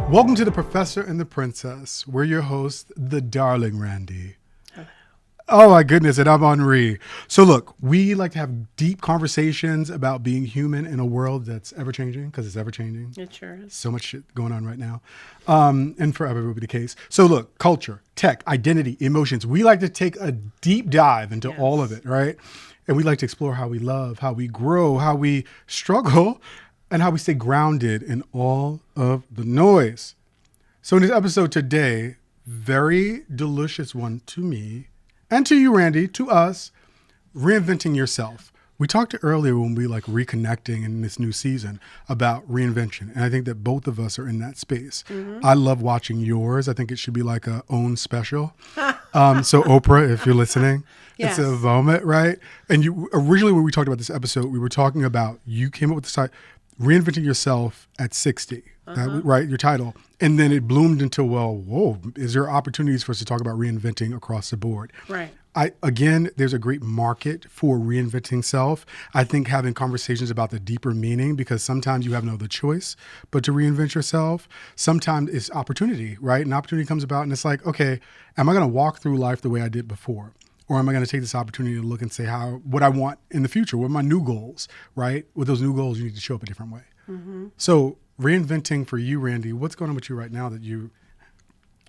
Welcome to The Professor and the Princess. We're your hosts, the darling Randy. Oh my goodness, and I'm Henri. So look, we like to have deep conversations about being human in a world that's ever-changing, because it's ever-changing. It sure is. So much shit going on right now. And forever will be the case. So look, culture, tech, identity, emotions. We like to take a deep dive into all of it, right? And we like to explore how we love, how we grow, how we struggle, and how we stay grounded in all of the noise. So in this episode today, very delicious one to me, and to you, Randy, to us, reinventing yourself. We talked earlier when we like reconnecting in this new season about reinvention. And I think that both of us are in that space. Mm-hmm. I love watching yours. I think it should be like a own special. So Oprah, if you're listening, Yes. It's a moment, right? And you originally when we talked about this episode, we were talking about, you came up with this reinventing yourself at 60, right? Your title. And then it bloomed into, well, whoa, is there opportunities for us to talk about reinventing across the board? Right. Again, there's a great market for reinventing self. I think having conversations about the deeper meaning, because sometimes you have no other choice but to reinvent yourself. Sometimes it's opportunity, right? An opportunity comes about and it's like, okay, am I going to walk through life the way I did before? Or am I going to take this opportunity to look and say what I want in the future? What are my new goals, right? With those new goals, you need to show up a different way. Mm-hmm. So reinventing for you, Randy, what's going on with you right now that you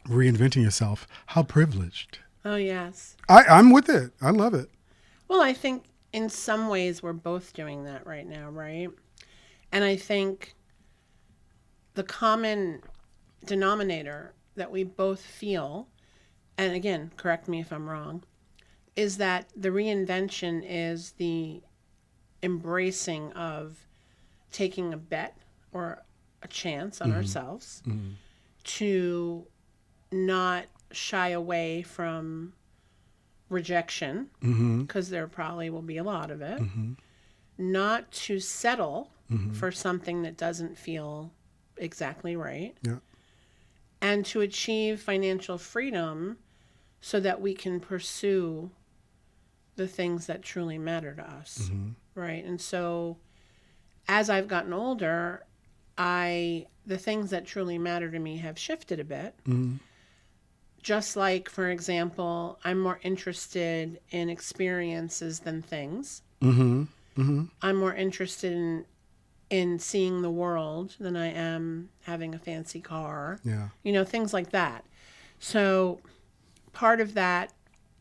reinventing yourself? How privileged. Oh, yes. I'm with it. I love it. Well, I think in some ways we're both doing that right now, right? And I think the common denominator that we both feel, and again, correct me if I'm wrong, is that the reinvention is the embracing of taking a bet or a chance on ourselves to not shy away from rejection, because there probably will be a lot of it, not to settle for something that doesn't feel exactly right, and to achieve financial freedom so that we can pursue the things that truly matter to us, right? And so as I've gotten older, the things that truly matter to me have shifted a bit. Just like, for example, I'm more interested in experiences than things. I'm more interested in seeing the world than I am having a fancy car. You know, things like that. So part of that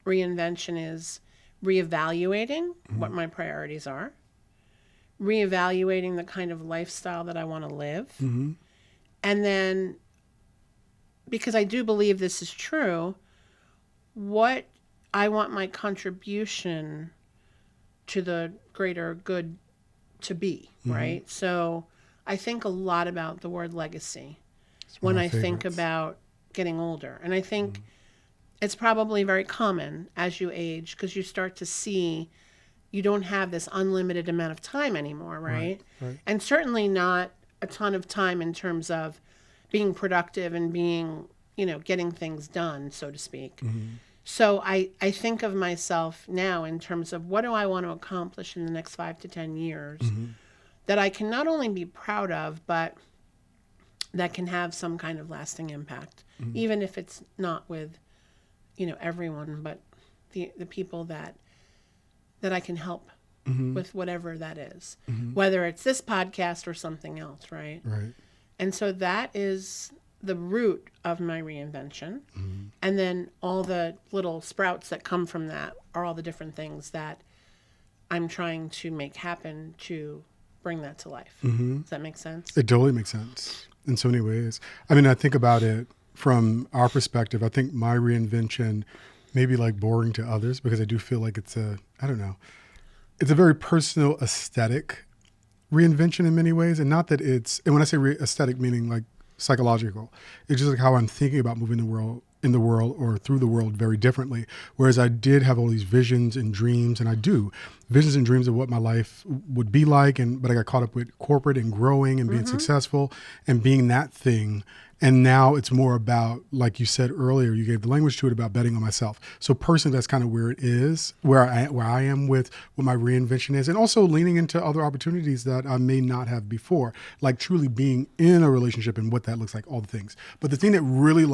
reinvention is reevaluating what my priorities are, reevaluating the kind of lifestyle that I want to live. And then, because I do believe this is true, what I want my contribution to the greater good to be, right? So I think a lot about the word legacy when I think about getting older. And I think it's probably very common as you age, because you start to see you don't have this unlimited amount of time anymore, right? And certainly not a ton of time in terms of being productive and being, getting things done, so to speak. So I think of myself now in terms of what do I want to accomplish in the next 5 to 10 years that I can not only be proud of, but that can have some kind of lasting impact, even if it's not with everyone, but the people that I can help with whatever that is, whether it's this podcast or something else, right? And so that is the root of my reinvention. And then all the little sprouts that come from that are all the different things that I'm trying to make happen to bring that to life. Does that make sense? It totally makes sense in so many ways. I mean, I think about it from our perspective. I think my reinvention may be like boring to others, because I do feel like it's a very personal aesthetic reinvention in many ways. And not that and when I say aesthetic, meaning like psychological, it's just like how I'm thinking about moving the world in the world or through the world very differently. Whereas I did have all these visions and dreams, and I do visions and dreams of what my life would be like. But I got caught up with corporate and growing and being successful and being that thing. And now it's more about, like you said earlier, you gave the language to it, about betting on myself. So personally, that's kind of where it is, where I am with what my reinvention is, and also leaning into other opportunities that I may not have before, like truly being in a relationship and what that looks like, all the things. But the thing that really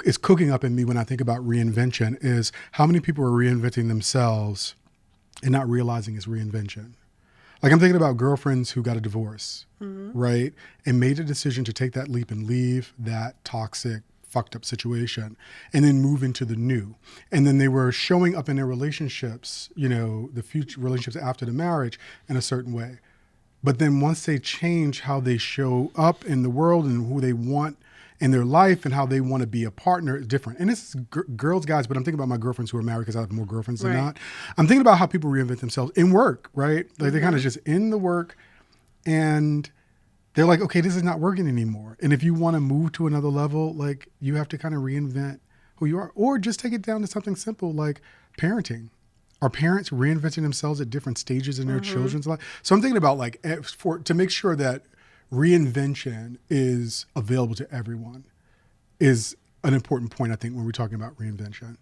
is cooking up in me when I think about reinvention is how many people are reinventing themselves and not realizing it's reinvention. Like I'm thinking about girlfriends who got a divorce, right? And made a decision to take that leap and leave that toxic, fucked up situation and then move into the new. And then they were showing up in their relationships, the future relationships after the marriage in a certain way. But then once they change how they show up in the world and who they want in their life and how they want to be a partner is different. And this is girls, guys, but I'm thinking about my girlfriends who are married because I have more girlfriends than not. I'm thinking about how people reinvent themselves in work, right? Like they kind of just in the work and they're like, okay, this is not working anymore. And if you want to move to another level, like you have to kind of reinvent who you are, or just take it down to something simple like parenting. Are parents reinventing themselves at different stages in their children's life? So I'm thinking about to make sure that reinvention is available to everyone is an important point, I think, when we're talking about reinvention.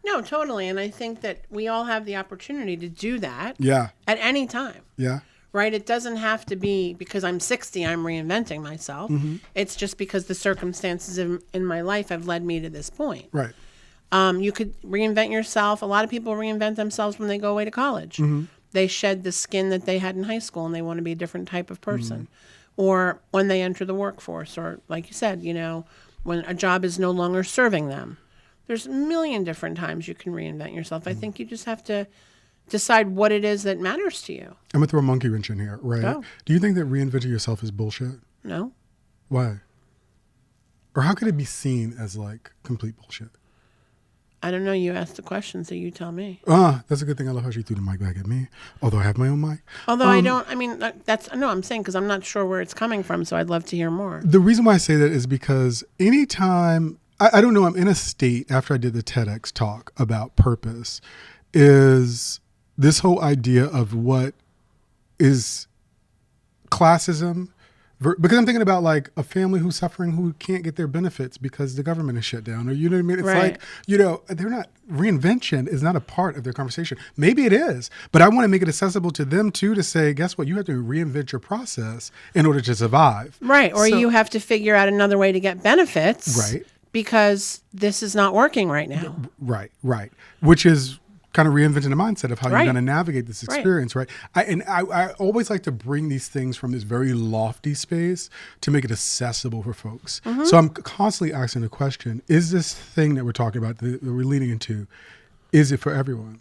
No, totally. And I think that we all have the opportunity to do that at any time. Yeah. Right? It doesn't have to be because I'm 60, I'm reinventing myself. It's just because the circumstances in my life have led me to this point. Right. You could reinvent yourself. A lot of people reinvent themselves when they go away to college. They shed the skin that they had in high school and they want to be a different type of person. Or when they enter the workforce, or like you said, when a job is no longer serving them. There's a million different times you can reinvent yourself. I think you just have to decide what it is that matters to you. I'm going to throw a monkey wrench in here, right? Go. Do you think that reinventing yourself is bullshit? No. Why? Or how could it be seen as complete bullshit? I don't know. You asked the question, so you tell me. That's a good thing. I love how she threw the mic back at me. Although I have my own mic. Although I'm saying because I'm not sure where it's coming from, so I'd love to hear more. The reason why I say that is because anytime, I don't know, I'm in a state after I did the TEDx talk about purpose, is this whole idea of what is classism. Because I'm thinking about a family who's suffering who can't get their benefits because the government is shut down, or you know what I mean? It's they're not, reinvention is not a part of their conversation. Maybe it is, but I want to make it accessible to them too, to say, guess what? You have to reinvent your process in order to survive. Right. Or you have to figure out another way to get benefits. Right. Because this is not working right now. Right. Which is kind of reinventing the mindset of how you're going to navigate this experience, right? I always like to bring these things from this very lofty space to make it accessible for folks. So I'm constantly asking the question, is this thing that we're talking about, that we're leaning into, is it for everyone?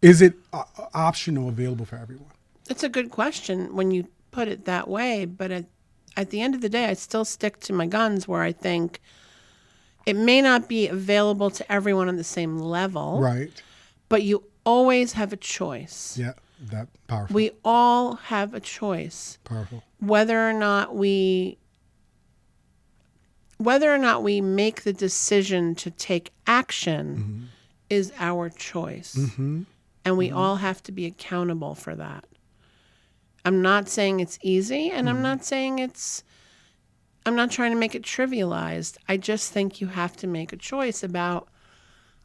Is it optional, available for everyone? It's a good question when you put it that way, but at the end of the day, I still stick to my guns where I think it may not be available to everyone on the same level. Right. But you always have a choice. Yeah, that powerful. We all have a choice. Powerful. Whether or not we make the decision to take action is our choice. And we all have to be accountable for that. I'm not saying it's easy, and I'm not saying I'm not trying to make it trivialized. I just think you have to make a choice about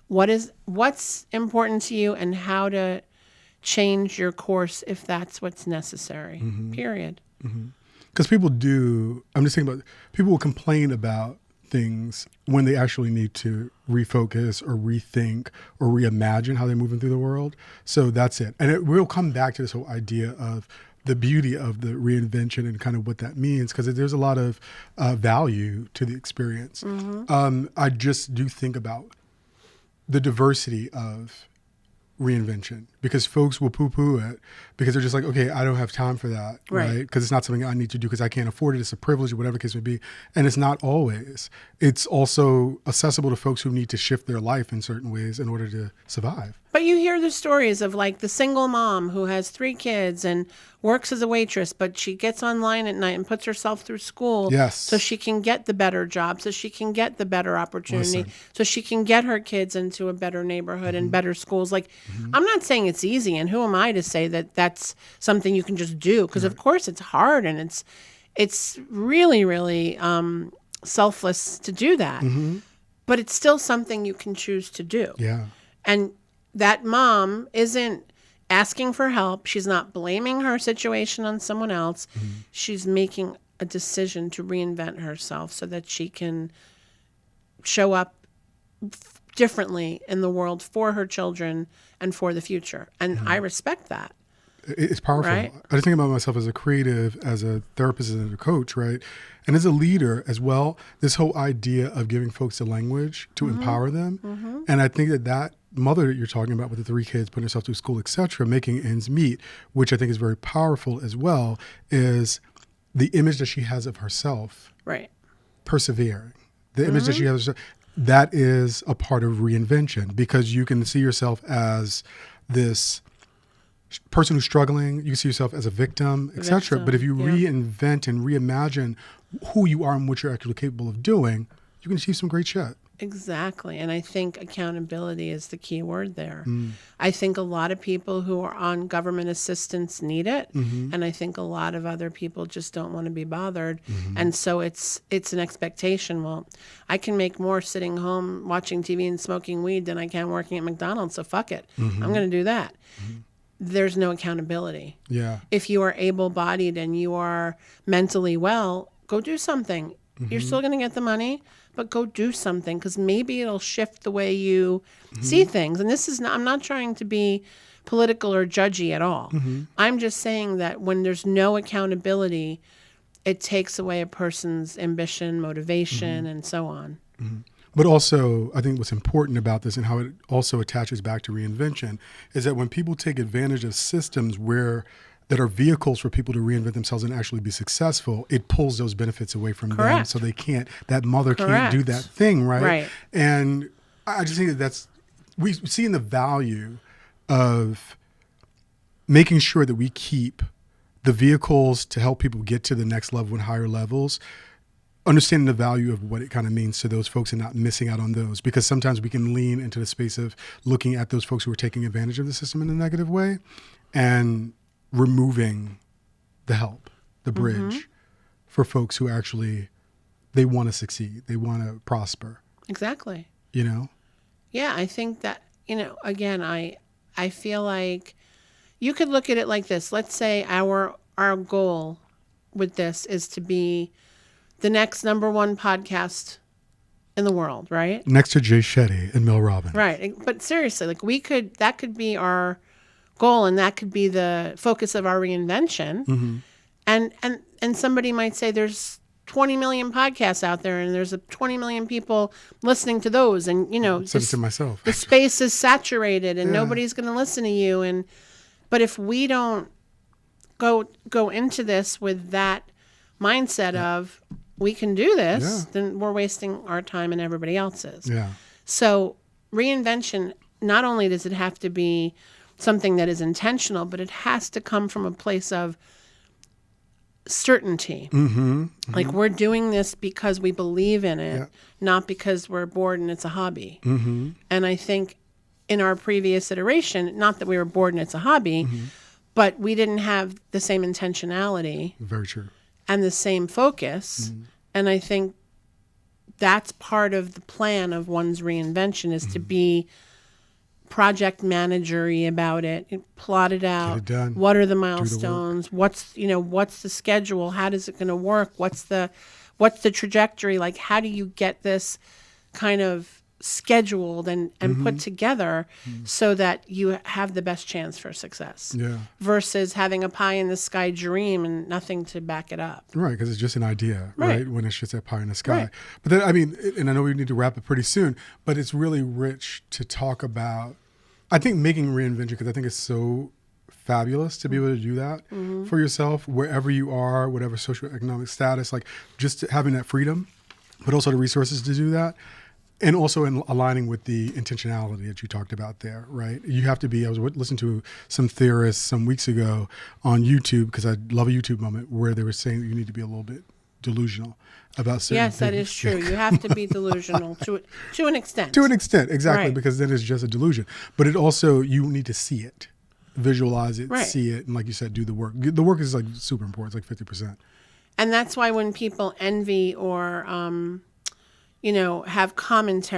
what's important to you and how to change your course if that's what's necessary. Period. Because people I'm just thinking about, people will complain about things when they actually need to refocus or rethink or reimagine how they're moving through the world. So that's it. And it will come back to this whole idea of the beauty of the reinvention and kind of what that means, because there's a lot of value to the experience. I just do think about the diversity of reinvention, because folks will poo-poo it because they're just like, okay, I don't have time for that, right? Because it's not something I need to do because I can't afford it. It's a privilege or whatever the case may be. And it's not always. It's also accessible to folks who need to shift their life in certain ways in order to survive. But you hear the stories of like the single mom who has 3 kids and works as a waitress, but she gets online at night and puts herself through school so she can get the better job, so she can get the better opportunity, so she can get her kids into a better neighborhood and better schools. Like, I'm not saying it's easy, and who am I to say that that's something you can just do? Because of course it's hard, and it's really, really selfless to do that. But it's still something you can choose to do. Yeah. And that mom isn't asking for help. She's not blaming her situation on someone else. She's making a decision to reinvent herself so that she can show up differently in the world for her children and for the future. And I respect that. It's powerful. Right? I just think about myself as a creative, as a therapist, and a coach, right? And as a leader as well, this whole idea of giving folks a language to empower them. And I think that mother that you're talking about with the 3 kids, putting herself through school, et cetera, making ends meet, which I think is very powerful as well, is the image that she has of herself. Right. Persevering. The image that she has of herself, that is a part of reinvention, because you can see yourself as this person who's struggling, you can see yourself as a victim, et cetera. But if you reinvent and reimagine who you are and what you're actually capable of doing, you can achieve some great shit. Exactly. And I think accountability is the key word there. I think a lot of people who are on government assistance need it. And I think a lot of other people just don't want to be bothered. And so it's an expectation. Well, I can make more sitting home watching TV and smoking weed than I can working at McDonald's. So fuck it. I'm going to do that. There's no accountability. Yeah. If you are able-bodied and you are mentally well, go do something. You're still going to get the money, but go do something, because maybe it'll shift the way you see things. And this is not, I'm not trying to be political or judgy at all. I'm just saying that when there's no accountability, it takes away a person's ambition, motivation, and so on. But also, I think what's important about this and how it also attaches back to reinvention is that when people take advantage of systems that are vehicles for people to reinvent themselves and actually be successful, it pulls those benefits away from them. So they can't, that mother can't do that thing, right? And I just think we see in the value of making sure that we keep the vehicles to help people get to the next level and higher levels, understanding the value of what it kind of means to those folks and not missing out on those, because sometimes we can lean into the space of looking at those folks who are taking advantage of the system in a negative way and removing the help, the bridge for folks who actually, they want to succeed. They want to prosper. Exactly. You know? Yeah, I think that, again, I feel like you could look at it like this. Let's say our goal with this is to be the next #1 podcast in the world, right? Next to Jay Shetty and Mel Robbins. Right. But seriously, like that could be our goal, and that could be the focus of our reinvention. And somebody might say there's 20 million podcasts out there, and there's 20 million people listening to those, and said it to myself. The space is saturated, and nobody's going to listen to you. But if we don't go into this with that mindset of we can do this, then we're wasting our time and everybody else's. Yeah. So reinvention, not only does it have to be something that is intentional, but it has to come from a place of certainty. Like we're doing this because we believe in it, not because we're bored and it's a hobby. And I think in our previous iteration, not that we were bored and it's a hobby, but we didn't have the same intentionality. Very true. And the same focus. And I think that's part of the plan of one's reinvention is to be project managery about it, plot it out. Get it done. What are the milestones? What's the schedule? How is it going to work? What's the trajectory? Like, how do you get this kind of scheduled and put together so that you have the best chance for success versus having a pie in the sky dream and nothing to back it up. Right, because it's just an idea, right? When it's just that pie in the sky. But then, I mean, and I know we need to wrap it pretty soon, but it's really rich to talk about I think making reinvention, because I think it's so fabulous to be able to do that for yourself, wherever you are, whatever socioeconomic status, like just having that freedom, but also the resources to do that. And also in aligning with the intentionality that you talked about there, right? You have to be, I was listening to some theorists some weeks ago on YouTube, because I love a YouTube moment, where they were saying that you need to be a little bit delusional about certain Yes, that things. is true. You have to be delusional to an extent. To an extent, exactly, Right. because then it's just a delusion. But it also, you need to see it, visualize it, Right. see it, and like you said, do the work. The work is like super important. It's like 50%. And that's why when people envy or, have commentary